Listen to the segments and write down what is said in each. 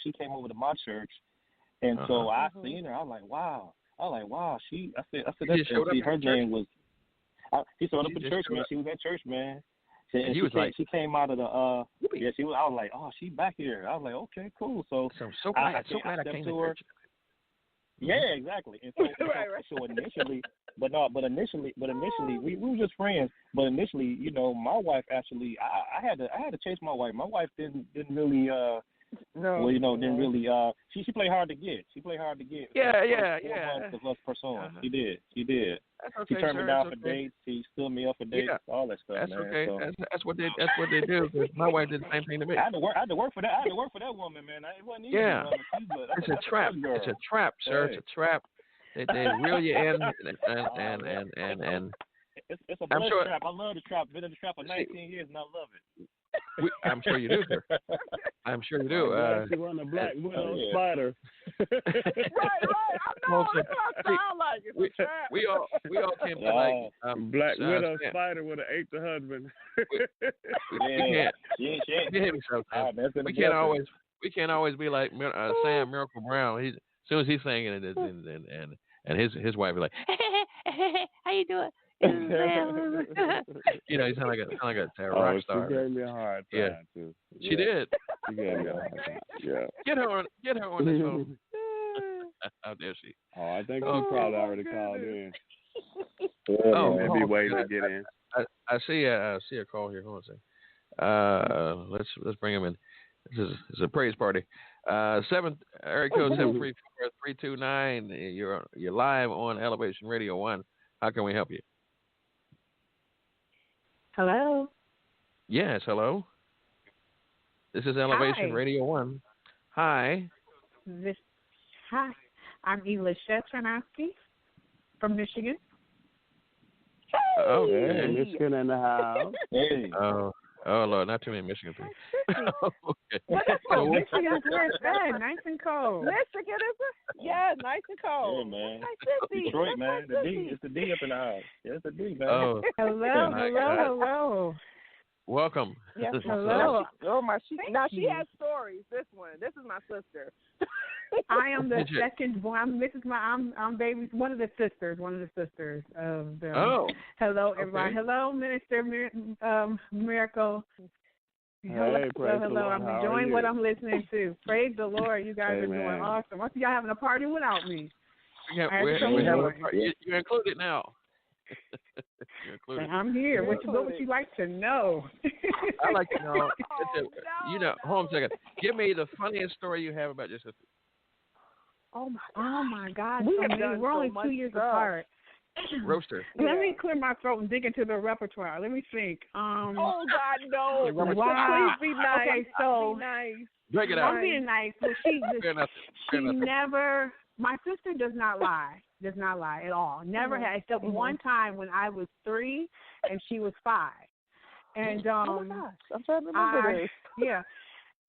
she came over to my church, and so I seen her. I was like, wow. I said She that's showed up see, at her the church? name was. She showed up She at just church, showed man. up. She was at church, man. And he was like, She came out of the yeah. She was. I was like, oh, she back here. I was like, okay, cool. So I'm so glad I stepped came to to her. church. Yeah, exactly. And so, so initially, but initially, we were just friends. But initially, my wife actually, I had to chase my wife. My wife didn't really didn't really she played hard to get. Yeah. 4 months of us pursuing. She did. That's okay, She turned sir. me down That's for okay. dates. She stood me up for dates. Yeah. All that stuff, That's man. okay. So, That's what they do. 'Cause my wife did the same thing to me. I had to work for that. I had to work for that woman, man. It wasn't easy. Yeah. That's It's a trap. good girl. It's a trap, sir. Hey. It's a trap. They reel you in, and It's a I'm blood sure. trap. I love the trap. Been in the trap for 19 years, and I love it. I'm sure you do, sir. I'm sure you do. She wasn't a black widow spider. Right. I know that's what I sound like. It's a trap. We all came to like black widow spider would have ate the husband. We can't always be like Sam Miracle Brown. As soon as he's singing it, and his wife is like, how you doing? He sound like a rock star. She gave me a hard time too. She did. She gave me a hard time. Yeah. Get her on the phone. How dare she? Oh, I think she probably already called in. Maybe waiting to get in. I see a call here. Hold on a second. Let's bring him in. This is a praise party. Area code 734-329. You're live on Elevation Radio 1. How can we help you? Hello. Yes, hello. This is Elevation Radio 1. Hi. Hi. I'm Ela Shetransky from Michigan. Okay, Michigan in the house. Hey. Oh, Lord, not too many Michigan people. Okay. Michigan is where it's at, nice and cold. Michigan is nice and cold. Yeah, man. Nice Detroit, man. It's the D up in the house. Yeah, it's the D, man. Oh. Hello. Welcome. Yes, hello. Now she has stories. This is my sister. I am the second one. I'm baby. One of the sisters of the. Oh. Hello, everybody. Okay. Hello, Minister Miracle. Hello. I'm enjoying what I'm listening to. Praise the Lord. You guys are doing awesome. I see y'all having a party without me. You're included now. I'm here. What would you like to know? I like to know. Hold on a second. Give me the funniest story you have about your sister. Oh my God! We're only 2 years apart. Roaster. Let me clear my throat and dig into the repertoire. Let me think. Oh God, no! Wow. Please be nice. Okay, so be nice. Drag it out. I'm being nice, but she never. My sister does not lie. Does not lie at all. Never had, except one time when I was 3 and she was 5. And oh my gosh, I'm trying to remember this. Yeah.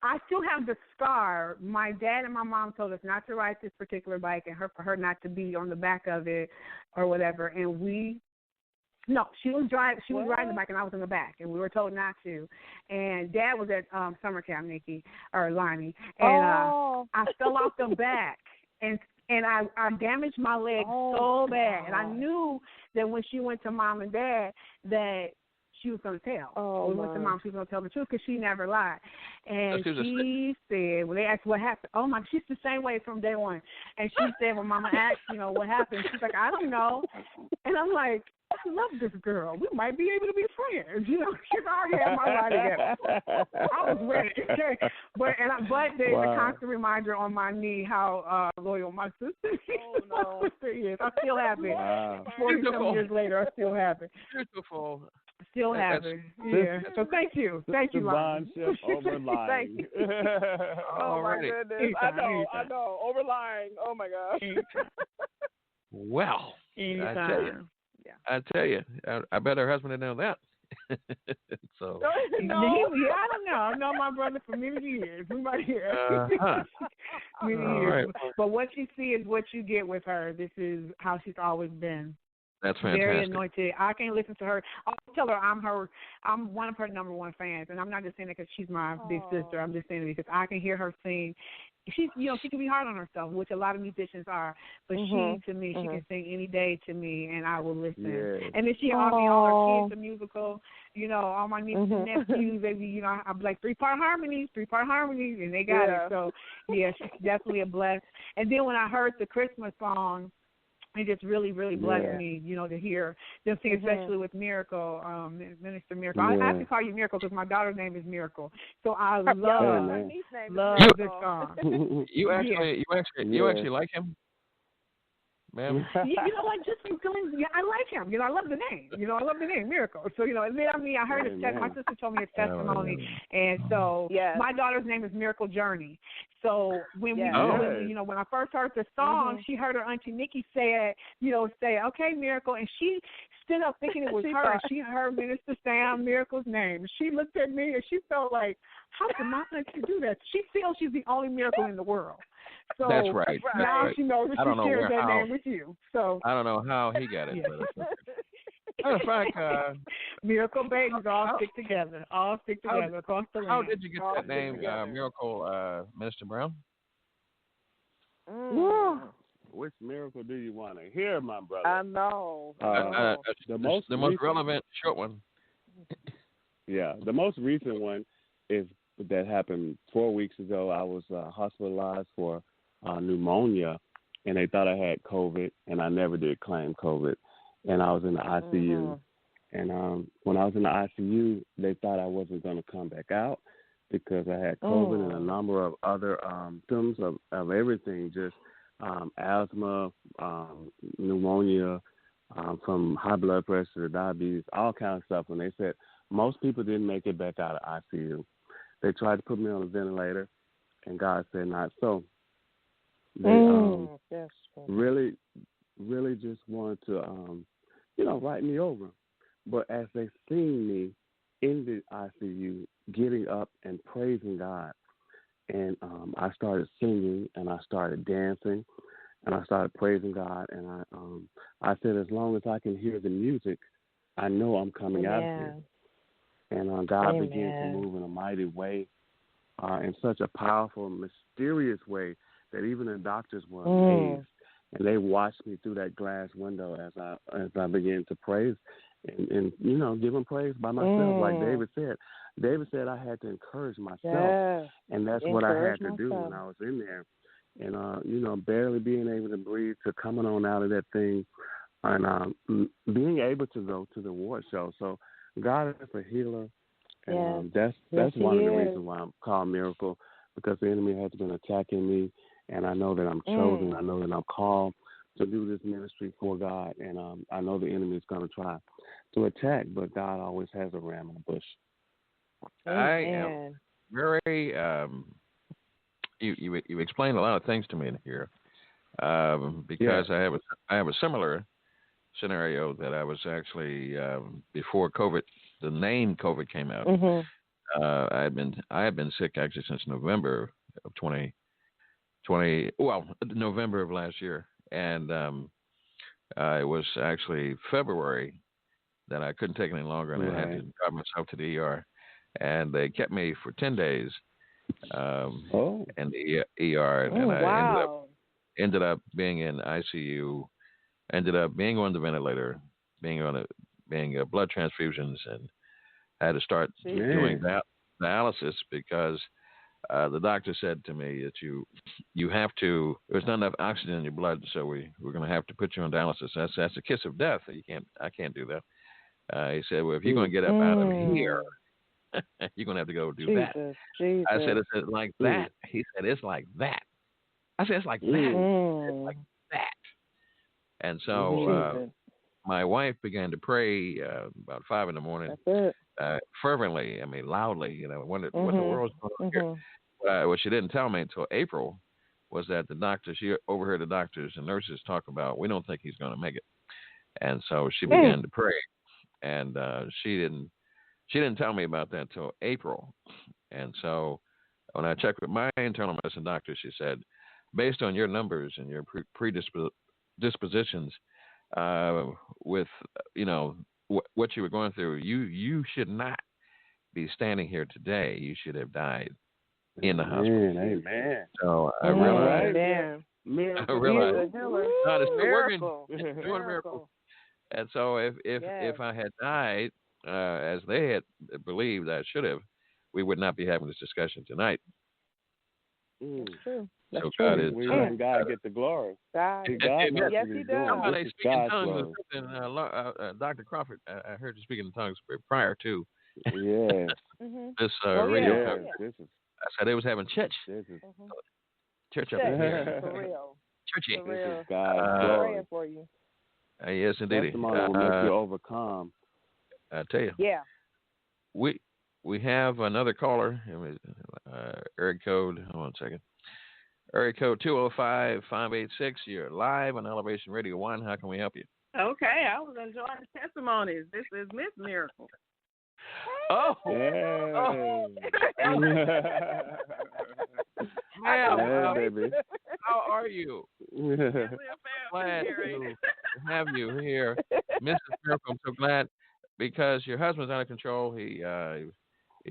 I still have the scar. My dad and my mom told us not to ride this particular bike and for her not to be on the back of it or whatever. And she was riding the bike and I was in the back, and we were told not to. And Dad was at summer camp, Lonnie, and I fell off the back and I damaged my leg so bad. And I knew that when she went to Mom and Dad that she was going to tell. When we went to Mom, she was going to tell the truth because she never lied. And she said, when they asked what happened, she's the same way from day one. And she said, when Mama asked, what happened, she's like, I don't know. And I'm like, I love this girl. We might be able to be friends. She's already had my life together. I was ready. But there's a constant reminder on my knee how loyal my sister is. Oh, no. Yes, I still have it. Wow. 40-some years later, I still have it. Beautiful. Still have it. Yeah. So thank you. Thank you, Lonnie. Bondship over lying. Thank you. Oh, my goodness. I know. Over lying. Oh, my gosh. Well, Anytime. I tell you, I bet her husband didn't know that. So. No. I don't know. I've known my brother for many years. We might hear. Many years. Right. But what you see is what you get with her. This is how she's always been. That's fantastic. Very anointed. I can't listen to her. I'll tell her I'm one of her number one fans, and I'm not just saying it because she's my big sister. I'm just saying it because I can hear her sing. She's, she can be hard on herself, which a lot of musicians are. But she, to me, she can sing any day to me, and I will listen. Yes. And then she taught me all her kids, the musical, all my nieces and nephews, baby, I'm like three-part harmonies, and they got it. So, yeah, she's definitely a bless. And then when I heard the Christmas song, it just really, really blessed me, to hear them sing, especially with Miracle, Minister Miracle. I have to call you Miracle because my daughter's name is Miracle. So I love this song. You actually like him, ma'am? Like just from feeling, I like him. I love the name. I love the name Miracle. So and then I heard his my sister told me his testimony, and so my daughter's name is Miracle Journey. So when when I first heard the song, she heard her auntie Nikki say, okay, Miracle, and she stood up thinking it was her, and she heard Minister Sam Miracle's name. She looked at me and she felt like, how can my auntie do that? She feels she's the only miracle in the world. So that's right. Now she knows that she shares that name with you. So I don't know how he got it. Matter of fact, Miracle babies all stick together. All stick together across the land. How did you get that name, Miracle, Minister Brown? Which miracle do you want to hear, my brother? I know. The most relevant short one. Yeah, the most recent one is that happened 4 weeks ago. I was hospitalized for pneumonia, and they thought I had COVID, and I never did claim COVID. And I was in the ICU. And when I was in the ICU, they thought I wasn't going to come back out because I had COVID and a number of other symptoms of everything, just asthma, pneumonia, from high blood pressure to diabetes, all kinds of stuff. And they said most people didn't make it back out of ICU. They tried to put me on a ventilator, and God said not so. They really just wanted to, write me over. But as they seen me in the ICU, getting up and praising God, and I started singing and I started dancing and I started praising God, and I said, as long as I can hear the music, I know I'm coming out of here. And God began to move in a mighty way, in such a powerful, mysterious way that even the doctors were amazed. And they watched me through that glass window as I began to praise and give him praise by myself, like David said. David said I had to encourage myself, and that's what I had to do when I was in there. And, barely being able to breathe, to coming on out of that thing, and being able to go to the award show. So God is a healer, and that's one of the reasons why I'm called Miracle, because the enemy has been attacking me. And I know that I'm chosen. I know that I'm called to do this ministry for God. And I know the enemy is going to try to attack, but God always has a ram in the bush. I am very. You explained a lot of things to me in here, because I have a similar scenario that I was actually before COVID, the name COVID came out. I had been sick actually since November of 2020. November of last year, and it was actually February that I couldn't take it any longer, and I had to drive myself to the ER, and they kept me for 10 days in the ER, and I ended up being in ICU, ended up being on the ventilator, being blood transfusions, and I had to start doing dialysis because the doctor said to me that you have to. There's not enough oxygen in your blood, so we're going to have to put you on dialysis. That's a kiss of death. I can't do that. He said, well, if you're going to get up out of here, you're going to have to go do that. I said, it's like that. He said, it's like that. I said, it's like that. It's like that. And so my wife began to pray about 5 a.m. Fervently. I mean, loudly. What the world's going on here? What she didn't tell me until April was that she overheard the doctors and nurses talk about, we don't think he's going to make it. And so she began to pray, and she didn't tell me about that until April. And so when I checked with my internal medicine doctor, she said, based on your numbers and your predispositions, with what you were going through, you should not be standing here today. You should have died in the hospital. Amen. So I realized. Amen. I realized God is still working. Miracle. It's doing a miracle. And so if I had died as they had believed I should have, we would not be having this discussion tonight. That's true. So God is. We let God get the glory. God. Yes, He does. Somebody speak in tongues. Dr. Crawford, I heard you speaking in tongues prior to this radio coverage. I said they was having church. Church up here. For real. Churchy. For real. This is God's glory. Praying for you. Yes, indeed. Testimony will make you overcome. I tell you. Yeah. We have another caller. Area code. Hold on a second. Area code 205-586. You're live on Elevation Radio 1. How can we help you? Okay, I was enjoying the testimonies. This is Miss Miracle. Oh. Ma'am, baby. How are you? Glad to have you here, Mrs. Miracle. I'm so glad because your husband's under control. He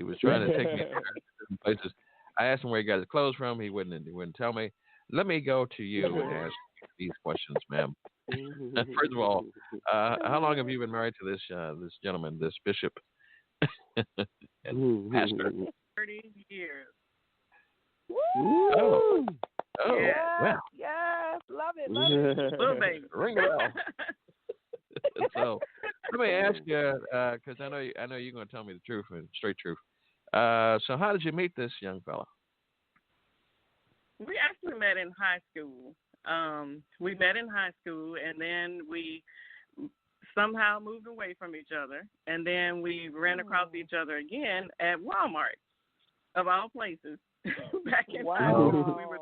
was trying to take me to different places. I asked him where he got his clothes from. He wouldn't tell me. Let me go to you and ask these questions, ma'am. First of all, how long have you been married to this gentleman, this bishop and pastor? 30 years. Oh, yes, well. Yes, love it. Little baby. Ring a bell. So let me ask you, because I know you're going to tell me the truth and straight truth. So how did you meet this young fella? We actually met in high school. We met in high school, and then we somehow moved away from each other, and then we ran across each other again at Walmart, of all places, back in high school. We were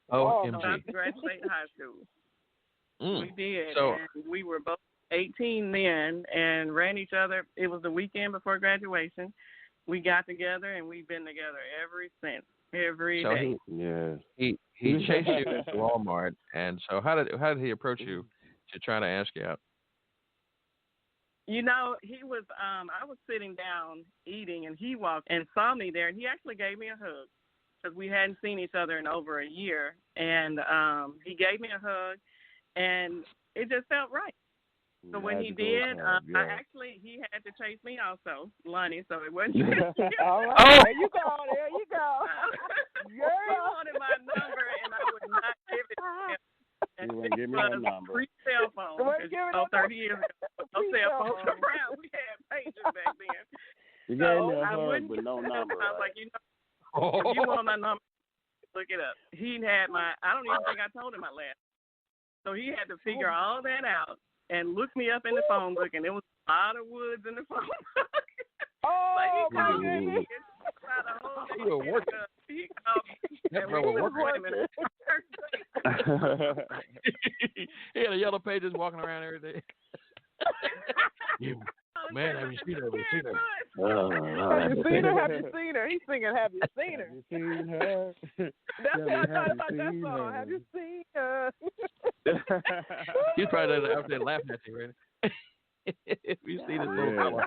about to graduate high school. We did, and we were both 18 then, and ran each other. It was the weekend before graduation. We got together, and we've been together ever since. Every day. He chased you to Walmart, and so how did he approach you to try to ask you out? You know, he was. I was sitting down eating, and he walked and saw me there, and he actually gave me a hug because we hadn't seen each other in over a year, and he gave me a hug, and it just felt right. So when he did, he had to chase me also, Lonnie, so it wasn't all right, there you go. He wanted my number, and I would not give it to him. You wouldn't give me that number. Free cell phone. 30 years ago. No cell phones around. We had pages back then. You gave me a hug with no number. I was like, if you want my number, look it up. He had I don't even think I told him my last. So he had to figure all that out and look me up in the phone book, and there was a lot of woods in the phone book. But he called me. You were working. He called me. That brother was working. He had a yellow pages walking around every day. Man, have you seen her? Have you seen her? Have you seen her? He's singing, have you seen her? Have you seen her? That's what I thought about that song. Have you seen her? He's probably out there laughing at you, right? If you see this little fella.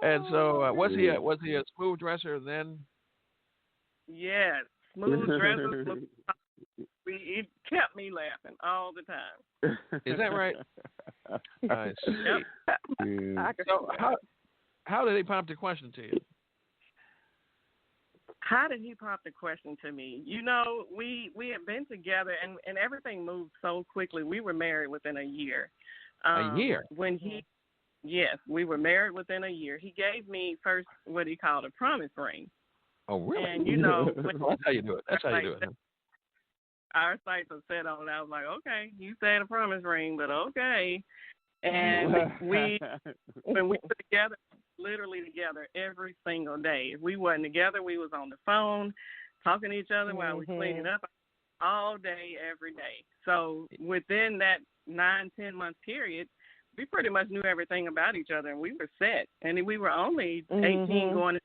And so, was he a smooth dresser then? Yes, smooth dresser. It kept me laughing all the time. Is that right? I see. Yep. So how did he pop the question to you? How did he pop the question to me? You know, we had been together, and everything moved so quickly. We were married within a year. A year? Yes, we were married within a year. He gave me first what he called a promise ring. Oh, really? And, you know. That's how you do it. That's how you do it. Our sights are set on it. I was like, okay, you said a promise ring, but okay. And when we were together, literally together every single day. If we wasn't together, we was on the phone, talking to each other while we cleaning up all day, every day. So within that 9-10 month period, we pretty much knew everything about each other, and we were set. And we were only 18 going into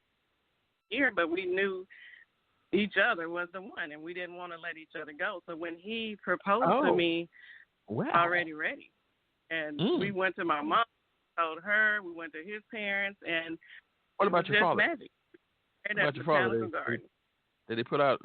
a year, but we knew each other was the one, and we didn't want to let each other go. So when he proposed to me already ready. And we went to my mom, told her, we went to his parents, and what about your father? Magic. What about your father? Did he put out